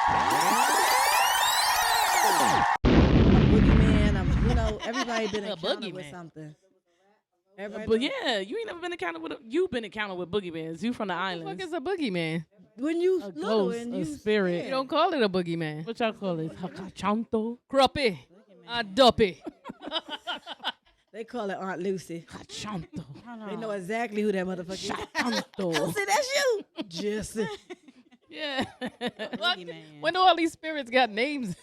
boogeyman. Everybody been encountered with something. But yeah, you ain't never been encountered with. You've been encountered with boogeymans. You from the islands. What the fuck is a boogeyman? When you A little ghost, and a you spirit. yeah. You don't call it a boogeyman. What y'all call it? Hachanto? Cruppy. A duppy. They call it Aunt Lucy. Hachanto. They know exactly who that motherfucker is. Hachanto. Lucy, that's you. Jesse. Yeah. Boogeyman. When all these spirits got names?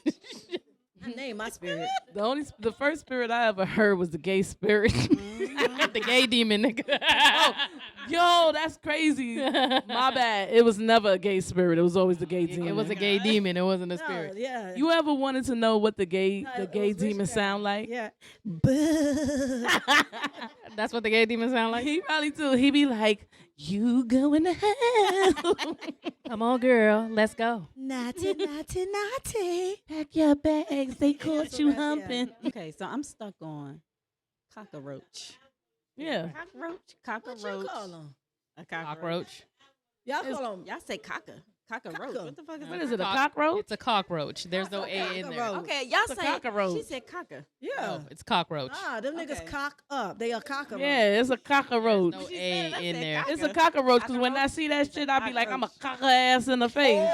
I named my spirit. The first spirit I ever heard was the gay spirit. The gay demon, nigga. Yo, that's crazy. My bad. It was never a gay spirit. It was always the gay demon. It was a gay demon. It wasn't a spirit. Yeah. You ever wanted to know what the gay it gay was demon witchcraft. sound like? Yeah. That's what the gay demon sound like? He probably do. He be like, "You going to hell? Come on, girl. Let's go. Naughty, naughty, naughty. Pack your bags. They caught so you that's- yeah. humping." Okay, so I'm stuck on cockroach. Yeah. Cockroach. What you call them? A cockroach. Cockroach. Y'all call them. Y'all say cockroach. Cocker. What the fuck is What that? is it? A cockroach? It's a cockroach. There's no A in there. Cockroach. Okay, y'all It's a say cockroach. She said cocker. Yeah. No, it's cockroach. Them niggas Okay. cock up. They a cockroach. Yeah, it's a cockroach. No She A said it, I in said there. cock- It's a cockroach because when I see that shit, I be like, I'm a cocker ass in the face.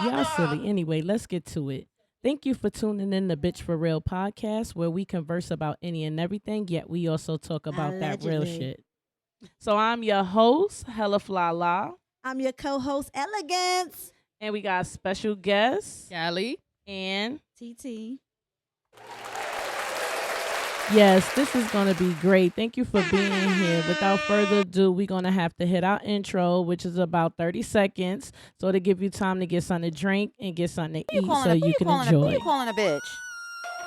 Y'all silly. Anyway, let's get to it. Thank you for tuning in to Biitch4real Podcast, where we converse about any and everything, yet we also talk about that real Allegedly. shit. So I'm your host, Hella Fly La, I'm your co-host, Elegance. and we got special guests Callie. and TT. yes, this is going to be great. Thank you for being here. Without further ado, we're going to have to hit our intro, which is about 30 seconds. So to give you time to get something to drink and get something to eat so you can Who enjoy. you calling a bitch?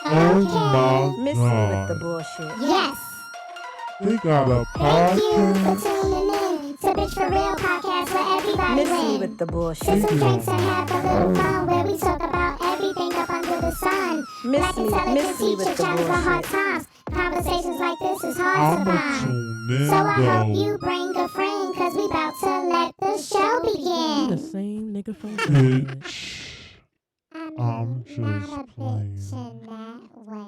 Oh my Missy with the God. bullshit. Yes. We got a Thank you for podcast. tuning in to Bitch for Real Podcast where everybody Missy wins. with the Get bullshit. some drinks and have a little fun where we talk about everything up under the sun. Black intelligence, Missy with teacher, the challenge for hard bullshit. times. Conversations like this is hard to I'ma find. tune in So I hope though. you bring a friend cause we about to let the show The begin. same nigga from Bitch. I'm not just a playing. bitch in that way.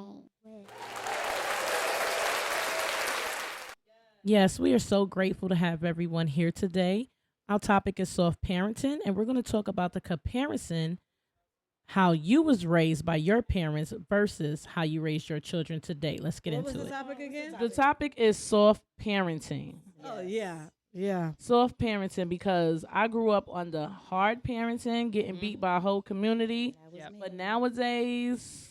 Yes, we are so grateful to have everyone here today. Our topic is soft parenting, and we're going to talk about the comparison how you was raised by your parents versus how you raised your children today. Let's get What was into the it. topic again? The topic is soft parenting. Oh, yeah. Yeah. Soft parenting because I grew up under hard parenting, getting beat by a whole community. But nowadays,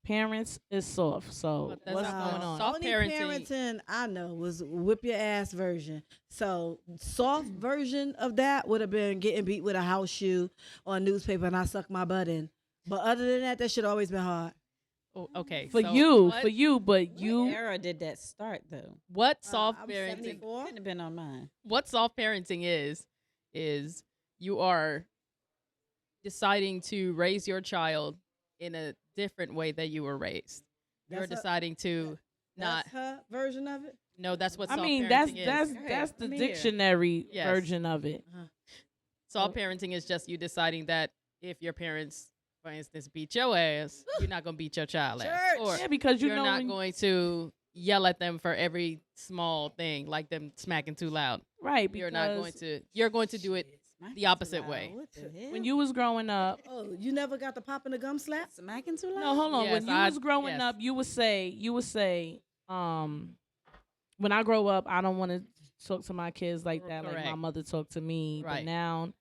parents is soft. So But that's what's not going on? Soft Only parenting. parenting I know was whip your ass version. So soft version of that would have been getting beat with a house shoe or a newspaper and I suck my butt in. But other than that, that shit always been hard. Oh, okay. For so you, what, for you, but What you. era did that start though? what soft I'm parenting? 74. Couldn't have been on mine. What soft parenting is you are deciding to raise your child in a different way that you were raised. You're That's her- deciding to not. That's her version of it? No, that's what I soft mean, parenting that's is. that's Go ahead, that's the let me hear. dictionary Yes. version of it. Soft parenting is just you deciding that if your parents, for instance, beat your ass, you're not gonna beat your child ass, or Yeah, because you you're know not when- going to yell at them for every small thing, like them smacking too loud. right. Because You're going to do it the opposite way. What the hell? when you was growing up. Oh, you never got the pop in the gum slap? smacking too loud? No, hold on. Yes, when you was growing yes. up, you would say, when I grow up, I don't want to talk to my kids like that, like my Correct. mother talked to me. But Right. now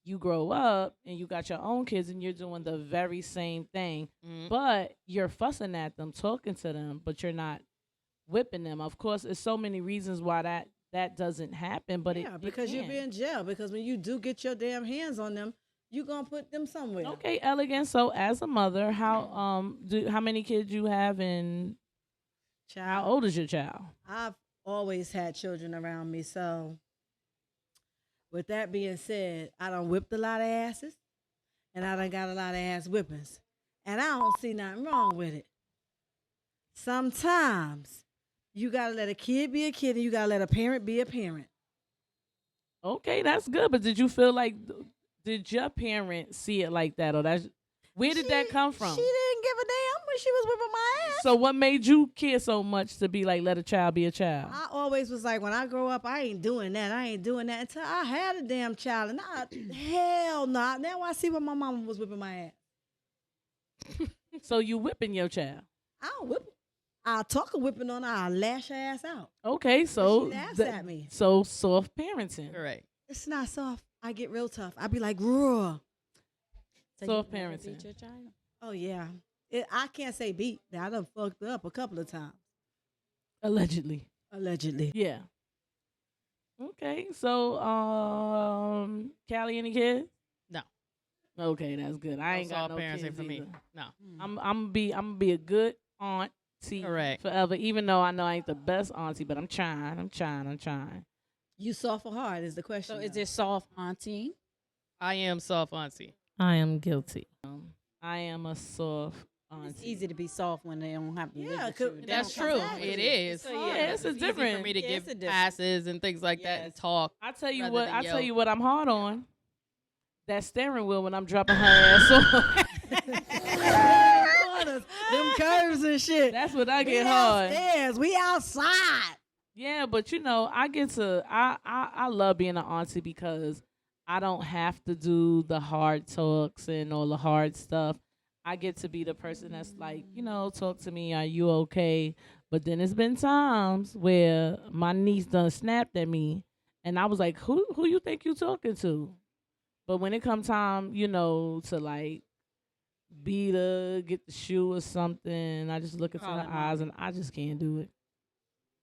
you grow up and you got your own kids and you're doing the very same thing, Mhm. but you're fussing at them, talking to them, but you're not whipping them. Of course, there's so many reasons why that doesn't happen, but Yeah, it because you'll can. be in jail. Because when you do get your damn hands on them, you going to put them somewhere. Okay, elegant. So as a mother, how many kids you have and how Child, old is your child? I've always had children around me. So with that being said, I done whipped a lot of asses and I done got a lot of ass whippings. And I don't see nothing wrong with it. Sometimes you got to let a kid be a kid and you got to let a parent be a parent. Okay, that's good. But did you feel like did your parents see it like that, or where did that come from? She didn't give a damn when she was whipping my ass. So what made you care so much to be like, let a child be a child? I always was like, when I grow up, I ain't doing that. I ain't doing that until I had a damn child. And hell no. Now I see when my mama was whipping my ass. So you whipping your child? I don't whip her. I'll talk a whipping on her. I'll lash her ass out. Okay, so She laughs at me. So soft parenting. Correct. It's not soft. I get real tough. I be like, raw. Soft you never parenting. beat your child? Oh, yeah. I can't say beat. I done fucked up a couple of times. Allegedly. Allegedly. Yeah. Okay, so Callie, any kids? No. Okay, that's good. I ain't got soft no parenting kids for me. either. No. I'm gonna be a good auntie Correct. forever. Even though I know I ain't the best auntie, but I'm trying. You soft or hard is the question. So is though. it soft auntie? I am soft auntie. I am guilty. I am a soft auntie. It's easy to be soft when they don't have to Yeah, live with 'cause you. They That's don't true. come Exactly. It is. So, yeah, it's easy different. for me to Yeah, give it's a different- passes and things like that and Yes. talk. I tell you rather what. than I tell yell. you what. I'm hard on that steering wheel when I'm dropping her ass off. Them curves and shit. That's what I We get hard. downstairs. We outside. Yeah, but you know, I love being an auntie because I don't have to do the hard talks and all the hard stuff. I get to be the person that's like, you know, talk to me, are you okay? But then it's been times where my niece done snapped at me and I was like, who you think you talking to? But when it come time, you know, to like beat her, get the shoe or something, I just look into Call her it eyes mommy. and I just can't do it.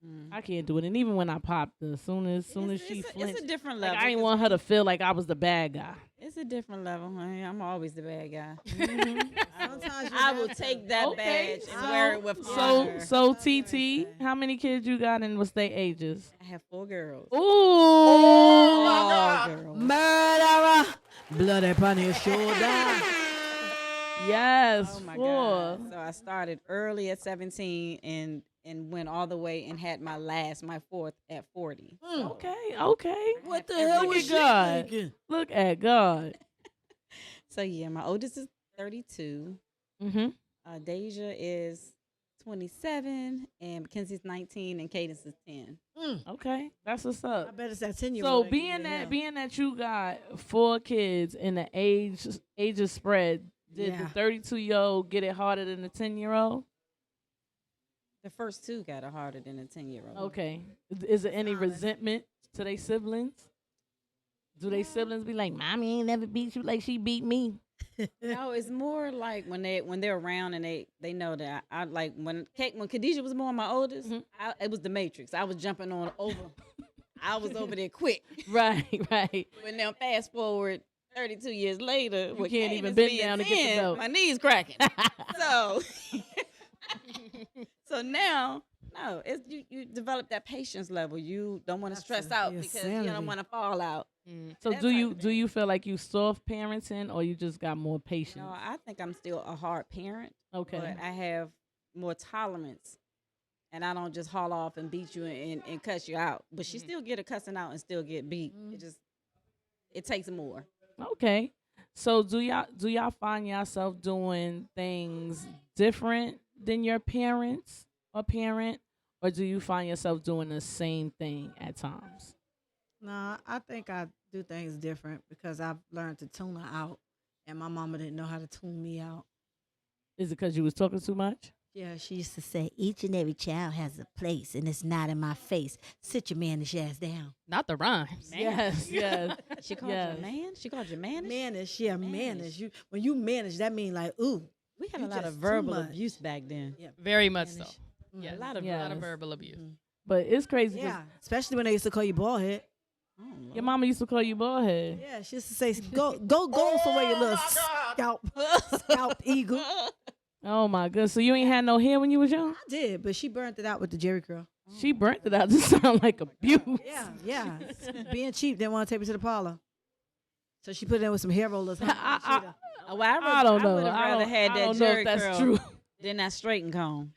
Mm. I can't do it. And even when I popped her, as soon as she It's flinched, a different like, level. I didn't 'cause want her to feel like I was the bad guy. It's a different level. Honey. I'm always the bad guy. Sometimes you I have will to. take that Okay, badge and wear it with honor. So TT, how many kids you got and what's their ages? I have 4 girls. Ooh, All girls. Murderer. Blood upon his shoulder. yes, Oh my 4. God. So I started early at 17 and went all the way and had my 4th at 40. Okay. What the Look hell at was she God. thinking? Look at God. So yeah, my oldest is 32. Mm-hmm. Deja is 27 and Mackenzie's 19 and Cadence is 10. Okay, that's what's I up. bet it's that 10-year-old. So that being give you hell. that you got 4 kids and the ages spread, did Yeah. the 32-year-old get it harder than the 10-year-old? The first 2 got it harder than a 10-year-old. Okay. Is there any Solid. resentment to their siblings? Do they siblings be like, "Mommy ain't never beat you like she beat me"? No, it's more like when they're around and they know that I like when Khadijah was born, my oldest, Mhm. it was the Matrix. I was jumping on over. I was over there quick. Right. But now fast forward 32 years later, You with can't even Cadence bend being down to get the 10, belt. my knees cracking. So so now, no, it's you develop that patience level. You don't want to stress out Absolutely. because you Insanity. don't want to fall out. So That do type you of do thing. you feel like you soft parenting or you just got more patience? No, I think I'm still a hard parent. Okay. But I have more tolerance. And I don't just haul off and beat you and cuss you out. But she still get a cussing out and still get beat. It takes more. Okay. So do y'all find yourself doing things different than your parents or parent, or do you find yourself doing the same thing at times? Nah, I think I do things different because I've learned to tune her out, and my mama didn't know how to tune me out. Is it because you was talking too much? Yeah, she used to say, each and every child has a place, and it's not in my face. Sit your mannish ass down. Not the rhymes. Yes. She called Yes. you a man? She called you man? Mannish, yeah, Mannish. mannish. When you manage, that mean like, ooh. We had You a lot of just too verbal much. abuse back then. Yeah, Very much so. mannish. Yeah, A lot of Yes. verbal abuse. But it's crazy. 'Cause Yeah, especially when they used to call you bald head. Oh, Lord. your mama used to call you bald head. Yeah, she used to say, go somewhere, you little scalp eagle. Oh my goodness. So you ain't had no hair when you was young? I did, but she burnt it out with the Jerry curl. She burnt it out to sound like abuse. Yeah. Being cheap, didn't want to take me to the parlor. So she put it in with some hair rollers. Oh, well, I don't know. would have I rather don't- had I that don't know if Jerry that's curl true. than that straighten comb.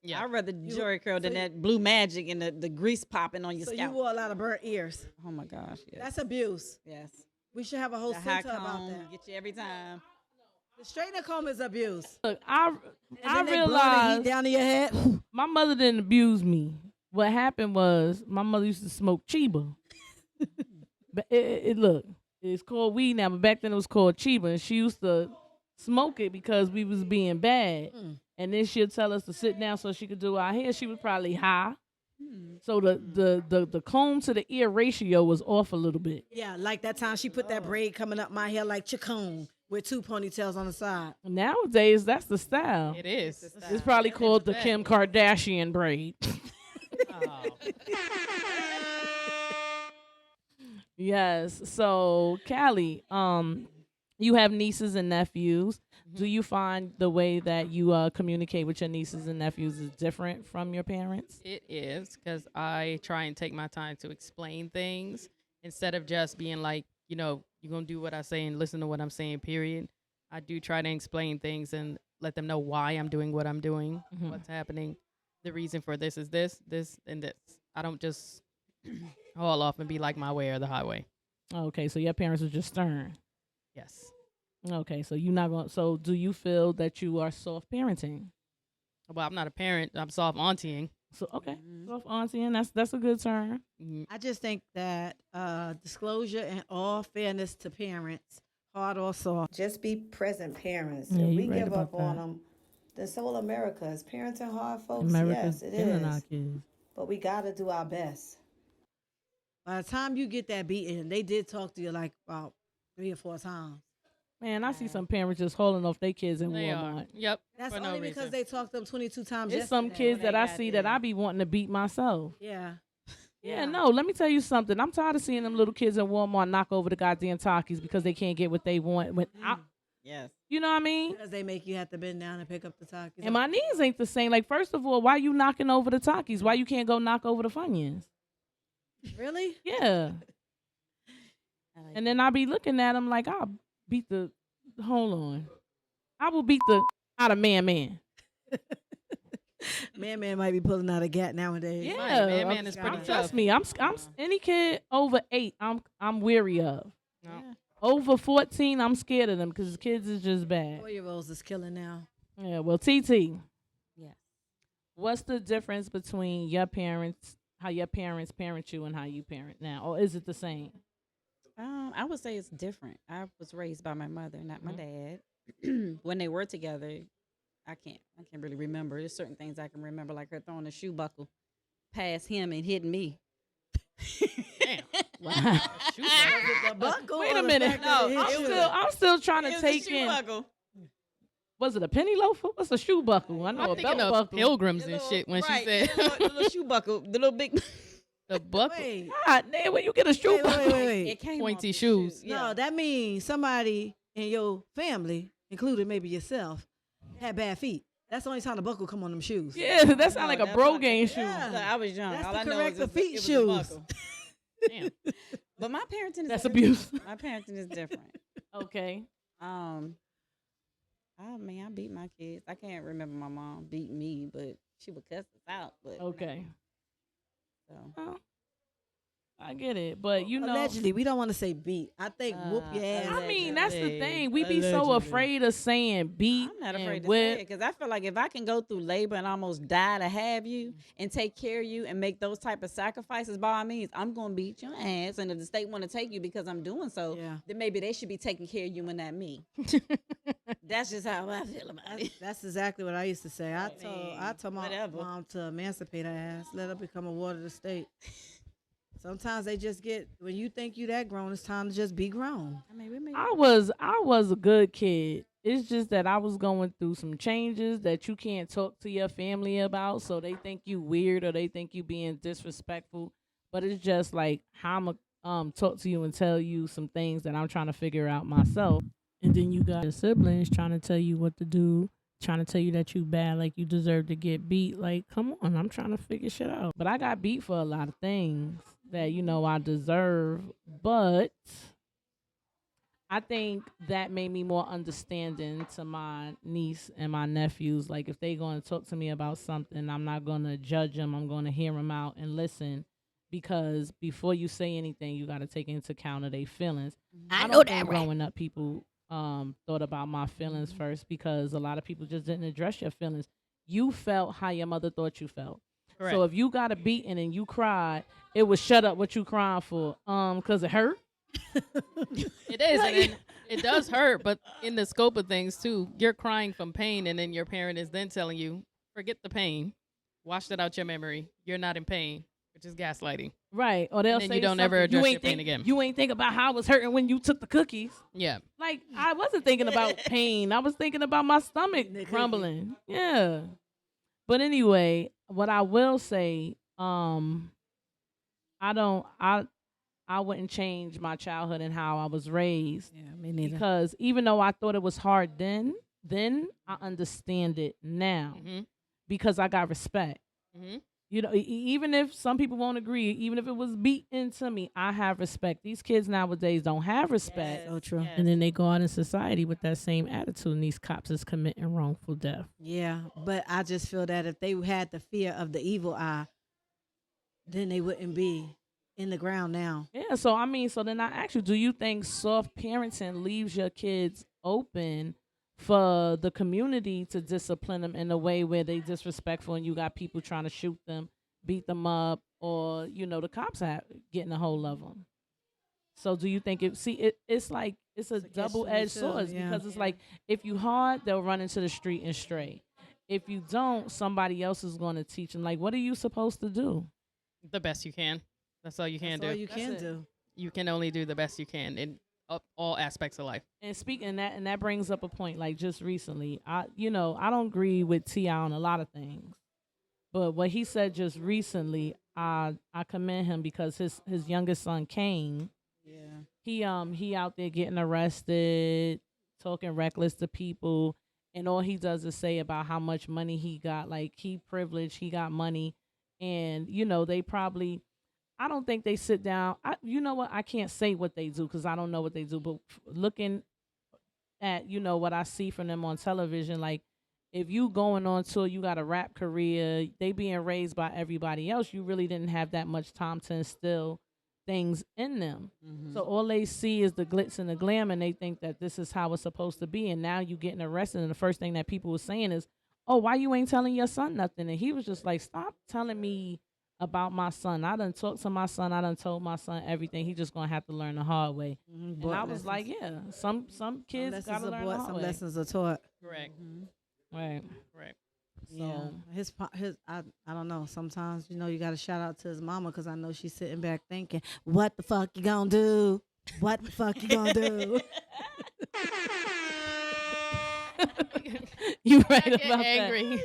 Yeah. I'd rather Jerry curl than that blue magic and the grease popping on your So you scalp. wore a lot of burnt ears. Oh my gosh, yes. That's abuse. Yes. We should have a whole The high center about comb that. get you every time. The straightening comb is abuse. Look, And I then they blow the realized heat down to your head. my mother didn't abuse me. What happened was my mother used to smoke Chiba. But look, it's called weed now, but back then it was called Chiba, and she used to smoke it because we was being bad. And then she'd tell us to sit down so she could do our hair. She was probably high. So the comb to the ear ratio was off a little bit. Yeah, like that time she put that braid coming up my hair like Chacon with 2 ponytails on the side. Nowadays, that's the style. It is. It's probably called the Kim Kardashian braid. Oh. Yes. So, Callie, you have nieces and nephews. Do you find the way that you communicate with your nieces and nephews is different from your parents? It is, because I try and take my time to explain things instead of just being like, you know, you're going to do what I say and listen to what I'm saying, period. I do try to explain things and let them know why I'm doing what I'm doing, what's happening. The reason for this is this, and this. I don't just haul off and be like my way or the highway. Okay, so your parents are just stern. Yes. Okay, so you're not going. So, do you feel that you are soft parenting? Well, I'm not a parent. I'm soft auntying. So, okay, soft auntying. That's a good term. I just think that disclosure and all fairness to parents, hard or soft. Just be present parents. Yeah, if you we right give up about on that. them, then so will America. Is parenting hard, folks? America's Yes, it killing is. our kids. But we got to do our best. By the time you get that beating, they did talk to you like about 3 or 4 times. Man, I see some parents just hauling off their kids in They Walmart. are. Yep. That's for only no because reason. they talked to them 22 times. There's some yesterday. kids that I see that I be wanting to beat myself. Yeah. Yeah, no, let me tell you something. I'm tired of seeing them little kids in Walmart knock over the goddamn Takis because they can't get what they want. Yes. You know what I mean? Because they make you have to bend down and pick up the Takis. And my knees ain't the same. Like, first of all, why you knocking over the Takis? Why you can't go knock over the Funyuns? Really? Yeah. And then I be looking at them like, I'll beat the, hold on. I will beat the out of man. Man might be pulling out a gat nowadays. Yeah. Right, man is pretty Trust tough. me, I'm any kid over 8, I'm weary of. No. Over 14, I'm scared of them because kids is just bad. 4-year-olds is killing now. Yeah, well, TT. Yes. What's the difference between your parents, how your parents parent you, and how you parent now? Or is it the same? I would say it's different. I was raised by my mother, not my dad. When they were together, I can't really remember. There's certain things I can remember, like her throwing a shoe buckle past him and hitting me. Damn. Wow. The buckle Wait or a the minute. fact that it I'm hit you? still trying It to was a take shoe in. buckle. Was it a penny loafer? What's a shoe buckle? I know I'm a thinking belt of buckle. pilgrims The and little- shit when right, she said the little shoe buckle, the little big. the buckle. Wait. God damn, where you get a shoe Wait, buckle? wait. It came Pointy off the shoes. shoe. No, that means somebody in your family, including maybe yourself, had bad feet. That's the only time the buckle come on them shoes. Yeah, that sound like a that's bro like- game shoe. Yeah. Look, I was young. That's All the I know correct is it was feet it was a shoes. buckle. Damn. But my parenting is That's different. abuse. My parenting is different. Okay. I mean, I beat my kids. I can't remember my mom beat me, but she would cuss us out. But Okay. so. Well, I get it, but you know, Allegedly, we don't want to say beat. I think whoop your ass. I mean, that's the Allegedly. thing. We be so afraid of saying beat I'm not and afraid to say whip. it because I feel like if I can go through labor and almost die to have you and take care of you and make those type of sacrifices, by all means, I'm gonna beat your ass. And if the state want to take you because I'm doing so, Yeah. then maybe they should be taking care of you and not me. That's just how I feel about it. That's exactly what I used to say. I told my whatever. mom to emancipate her ass, let her become a ward of the state. Sometimes they just get, when you think you that grown, it's time to just be grown. I mean, we may I was a good kid. It's just that I was going through some changes that you can't talk to your family about, so they think you weird or they think you being disrespectful. But it's just like how I'm talk to you and tell you some things that I'm trying to figure out myself. And then you got your siblings trying to tell you what to do, trying to tell you that you bad, like you deserve to get beat. Like, come on, I'm trying to figure shit out. But I got beat for a lot of things that, you know, I deserve. But I think that made me more understanding to my niece and my nephews. Like, if they going to talk to me about something, I'm not going to judge them. I'm going to hear them out and listen because before you say anything, you got to take into account of their feelings. I don't know that think right. growing up, people thought about my feelings first because a lot of people just didn't address your feelings. You felt how your mother thought you felt. Correct. So if you got a beating and you cried, it was shut up what you crying for, because it hurt. It is, and then it does hurt, but in the scope of things too, you're crying from pain, and then your parent is then telling you, forget the pain, wash that out your memory. You're not in pain, which is gaslighting. Right. Or they'll And then say you don't ever something, address you ain't your pain think, again. You ain't think about how I was hurting when you took the cookies. Yeah. Like, I wasn't thinking about pain. I was thinking about my stomach The cookie. crumbling. Yeah. But anyway, what I will say, I wouldn't change my childhood and how I was raised. Yeah, me neither. Because even though I thought it was hard then I understand it now Mm-hmm. because I got respect. Mm-hmm. You know, even if some people won't agree, even if it was beat into me, I have respect. These kids nowadays don't have respect. So true. And then they go out in society with that same attitude, and these cops is committing wrongful death. Yeah, but I just feel that if they had the fear of the evil eye, then they wouldn't be in the ground now. Yeah, so I mean, so then I ask you, do you think soft parenting leaves your kids open for the community to discipline them in a way where they disrespectful and you got people trying to shoot them, beat them up, or, you know, the cops are getting a hold of them? So do you think it's like it's a It's a double-edged catch-22, sword yeah. because it's like if you hard, they'll run into the street and stray. If you don't, somebody else is going to teach them. Like, what are you supposed to do? The best you can. That's all you can That's do. all you That's can it. do. You can only do the best you can in all aspects of life. And speaking of that, and that brings up a point. Like just recently, I don't agree with T.I. on a lot of things, but what he said just recently, I commend him because his youngest son Kane, he out there getting arrested, talking reckless to people, and all he does is say about how much money he got. Like he privileged, he got money, and they probably. I don't think they sit down. You know what? I can't say what they do because I don't know what they do. But looking at, what I see from them on television, like if you going on tour, you got a rap career, they being raised by everybody else, you really didn't have that much time to instill things in them. Mm-hmm. So all they see is the glitz and the glam, and they think that this is how it's supposed to be. And now you getting arrested, and the first thing that people were saying is, oh, why you ain't telling your son nothing? And he was just like, stop telling me about my son. I done talked to my son. I done told my son everything. He just gonna have to learn the hard way. Mm-hmm. And I was like, yeah, some kids gotta learn the hard some way. lessons are taught. Correct. Right. Correct. So Yeah, I don't know. Sometimes you got to shout out to his mama because I know she's sitting back thinking, "What the fuck you gonna do? What the fuck you gonna do?" you right I get about angry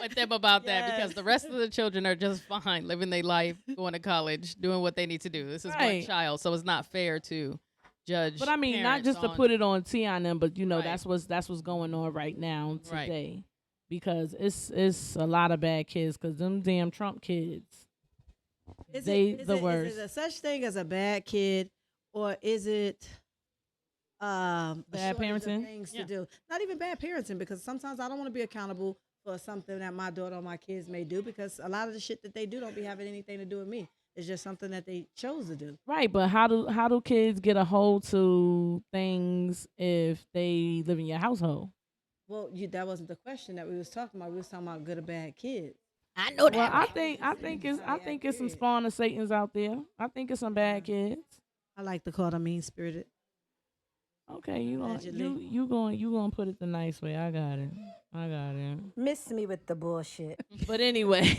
with them about that because the rest of the children are just fine living their life, going to college, doing what they need to do. This is one Right. child, so it's not fair to judge. that. But I mean, not parents just to on- put it on T on them, but Right. that's what's going on right now Right. today, because it's a lot of bad kids because them damn Trump kids. Is They it, is the it, worst. Is it a such thing as a bad kid, or is it a Bad shortage of parenting? things Yeah. to do? Not even bad parenting, because sometimes I don't want to be accountable for something that my daughter or my kids may do, because a lot of the shit that they do don't be having anything to do with me. It's just something that they chose to do. Right, but how do kids get a hold to things if they live in your household? Well, that wasn't the question that we was talking about. We was talking about good or bad kids. I know that. Well, I think it's some spawn of Satans out there. I think it's some bad kids. I like to call them mean spirited. Okay, you Allegedly. gonna put it the nice way. I got it. Miss me with the bullshit. But anyway,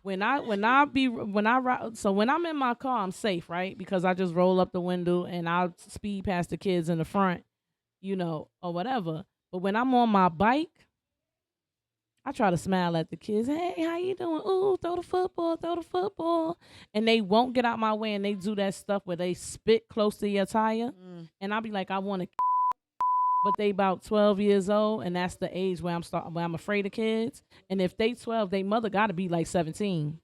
when I'm in my car, I'm safe, right? Because I just roll up the window and I'll speed past the kids in the front, or whatever. But when I'm on my bike, I try to smile at the kids. Hey, how you doing? Ooh, throw the football. And they won't get out my way, and they do that stuff where they spit close to your tire. And I'll be like, I want to. But they about 12 years old, and that's the age where I'm afraid of kids. And if they 12, they mother got to be like 17.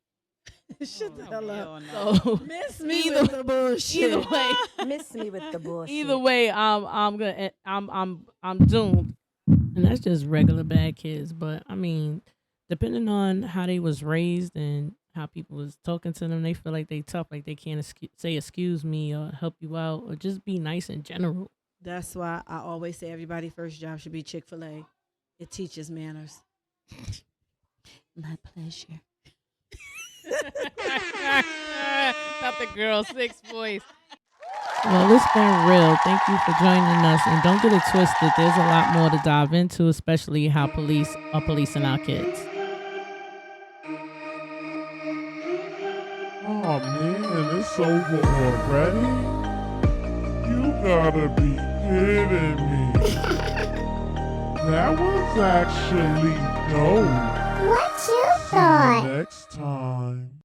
Shut the hell up. So Miss me with the bullshit. either way, Miss me with the bullshit. either way, I'm doomed. And that's just regular bad kids. But I mean, depending on how they was raised and how people was talking to them. They feel like they tough, like they can't say excuse me or help you out or just be nice in general. That's why I always say everybody's first job should be Chick-fil-A. It teaches manners. My pleasure. Not the girl 6 voice. Well, it's been real. Thank you for joining us. And don't get it twisted. There's a lot more to dive into, especially how police are policing our kids. Oh man, it's over already? You gotta be kidding me. That was actually dope. What you See thought? you next time.